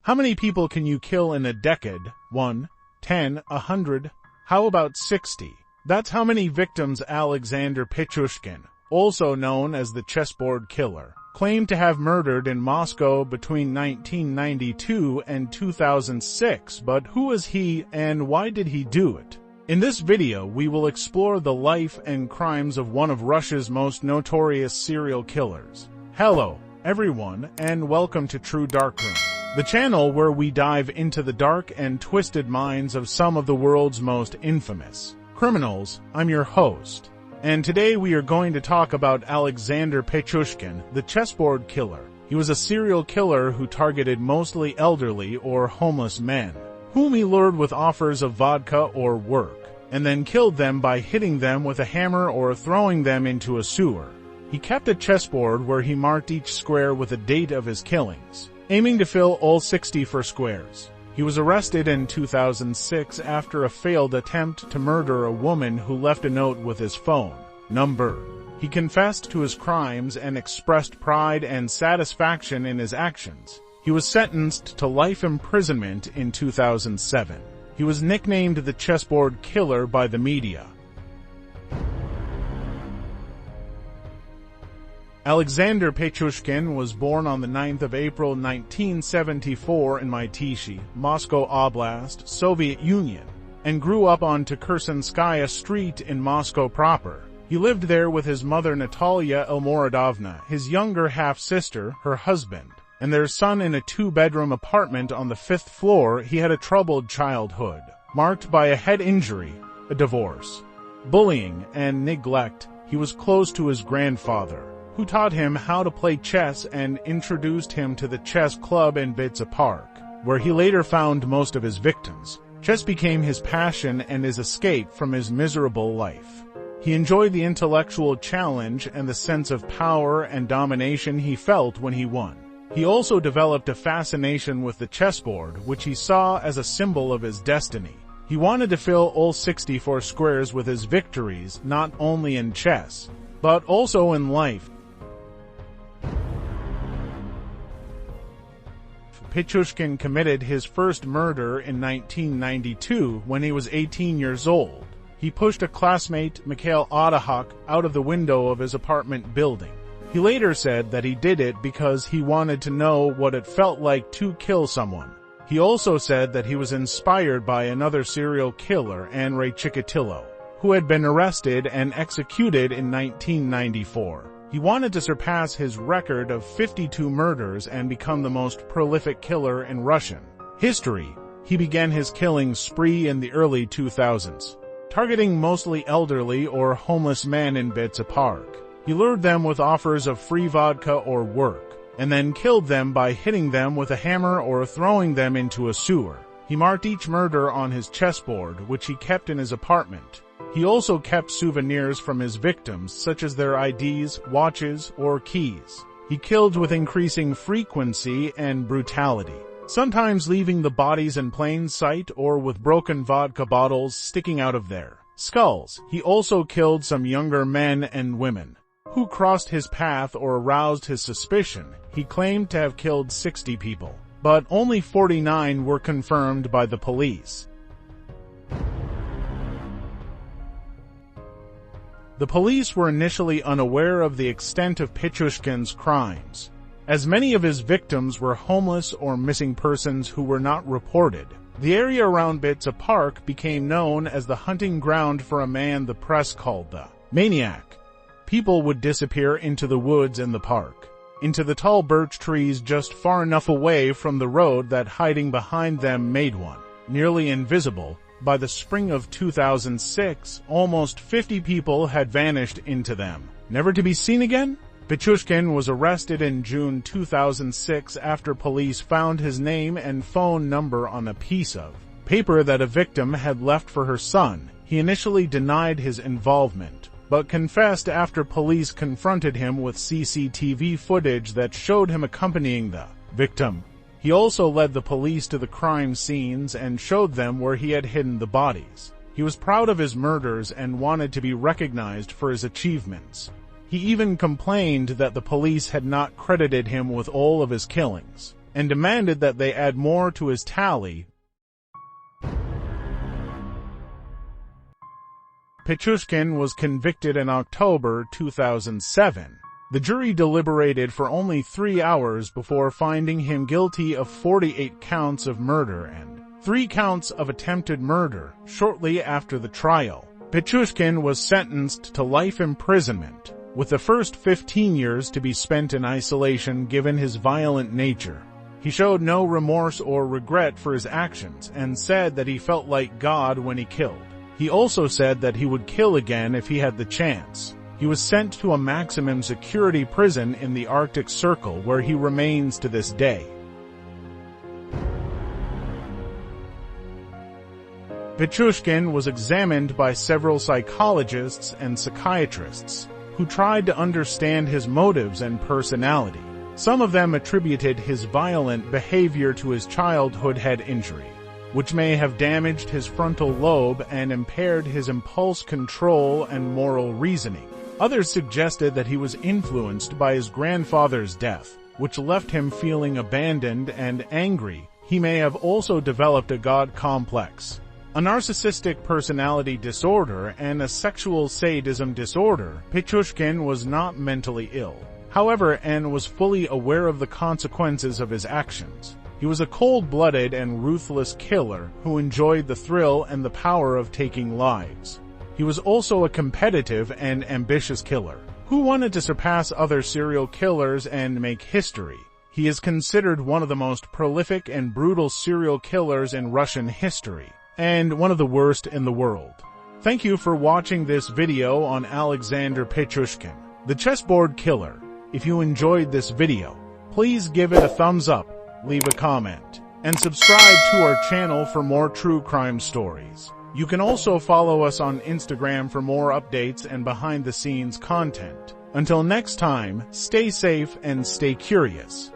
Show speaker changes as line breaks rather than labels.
How many people can you kill in a decade? 1, 10, 100? How about 60? That's how many victims Alexander Pichushkin, also known as the Chessboard Killer, claimed to have murdered in Moscow between 1992 and 2006. But who was he and why did he do it? In this video, we will explore the life and crimes of one of Russia's most notorious serial killers. Hello, everyone, and welcome to True Darkroom, the channel where we dive into the dark and twisted minds of some of the world's most infamous criminals. I'm your host, and today we are going to talk about Alexander Pichushkin, the Chessboard Killer. He was a serial killer who targeted mostly elderly or homeless men, whom he lured with offers of vodka or work, and then killed them by hitting them with a hammer or throwing them into a sewer. He kept a chessboard where he marked each square with a date of his killings, aiming to fill all 64 squares. He was arrested in 2006 after a failed attempt to murder a woman who left a note with his phone number. He confessed to his crimes and expressed pride and satisfaction in his actions. He was sentenced to life imprisonment in 2007. He was nicknamed the Chessboard Killer by the media. Alexander Pichushkin was born on the 9th of April 1974 in Mytishi, Moscow Oblast, Soviet Union, and grew up on Tukursanskaya Street in Moscow proper. He lived there with his mother Natalia Elmoradovna, his younger half-sister, her husband, and their son in a two-bedroom apartment on the 5th floor. He had a troubled childhood, marked by a head injury, a divorce, bullying, and neglect. He was close to his grandfather, who taught him how to play chess and introduced him to the chess club in Bitsa Park, where he later found most of his victims. Chess became his passion and his escape from his miserable life. He enjoyed the intellectual challenge and the sense of power and domination he felt when he won. He also developed a fascination with the chessboard, which he saw as a symbol of his destiny. He wanted to fill all 64 squares with his victories, not only in chess, but also in life. Pichushkin committed his first murder in 1992 when he was 18 years old. He pushed a classmate, Mikhail Adahak, out of the window of his apartment building. He later said that he did it because he wanted to know what it felt like to kill someone. He also said that he was inspired by another serial killer, Andrei Chikatilo, who had been arrested and executed in 1994. He wanted to surpass his record of 52 murders and become the most prolific killer in Russian history. He began his killing spree in the early 2000s, targeting mostly elderly or homeless men in Bitsa Park. He lured them with offers of free vodka or work, and then killed them by hitting them with a hammer or throwing them into a sewer. He marked each murder on his chessboard, which he kept in his apartment. He also kept souvenirs from his victims, such as their IDs, watches, or keys. He killed with increasing frequency and brutality, sometimes leaving the bodies in plain sight or with broken vodka bottles sticking out of their skulls. He also killed some younger men and women who crossed his path or aroused his suspicion. He claimed to have killed 60 people, but only 49 were confirmed by the police. The police were initially unaware of the extent of Pichushkin's crimes, as many of his victims were homeless or missing persons who were not reported. The area around Bitsa Park became known as the hunting ground for a man the press called the maniac. People would disappear into the woods in the park, into the tall birch trees just far enough away from the road that hiding behind them made one nearly invisible. By the spring of 2006, almost 50 people had vanished into them, never to be seen again. Pichushkin was arrested in June 2006 after police found his name and phone number on a piece of paper that a victim had left for her son. He initially denied his involvement, but confessed after police confronted him with CCTV footage that showed him accompanying the victim. He also led the police to the crime scenes and showed them where he had hidden the bodies. He was proud of his murders and wanted to be recognized for his achievements. He even complained that the police had not credited him with all of his killings, and demanded that they add more to his tally. Pichushkin was convicted in October 2007. The jury deliberated for only 3 hours before finding him guilty of 48 counts of murder and 3 counts of attempted murder. Shortly after the trial, Pichushkin was sentenced to life imprisonment, with the first 15 years to be spent in isolation given his violent nature. He showed no remorse or regret for his actions and said that he felt like God when he killed. He also said that he would kill again if he had the chance. He was sent to a maximum security prison in the Arctic Circle where he remains to this day. Pichushkin was examined by several psychologists and psychiatrists who tried to understand his motives and personality. Some of them attributed his violent behavior to his childhood head injury, which may have damaged his frontal lobe and impaired his impulse control and moral reasoning. Others suggested that he was influenced by his grandfather's death, which left him feeling abandoned and angry. He may have also developed a God complex, a narcissistic personality disorder, and a sexual sadism disorder. Pichushkin was not mentally ill, however, and was fully aware of the consequences of his actions. He was a cold-blooded and ruthless killer who enjoyed the thrill and the power of taking lives. He was also a competitive and ambitious killer who wanted to surpass other serial killers and make history. He is considered one of the most prolific and brutal serial killers in Russian history, and one of the worst in the world. Thank you for watching this video on Alexander Pichushkin, the Chessboard Killer. If you enjoyed this video, please give it a thumbs up, leave a comment, and subscribe to our channel for more true crime stories. You can also follow us on Instagram for more updates and behind-the-scenes content. Until next time, stay safe and stay curious.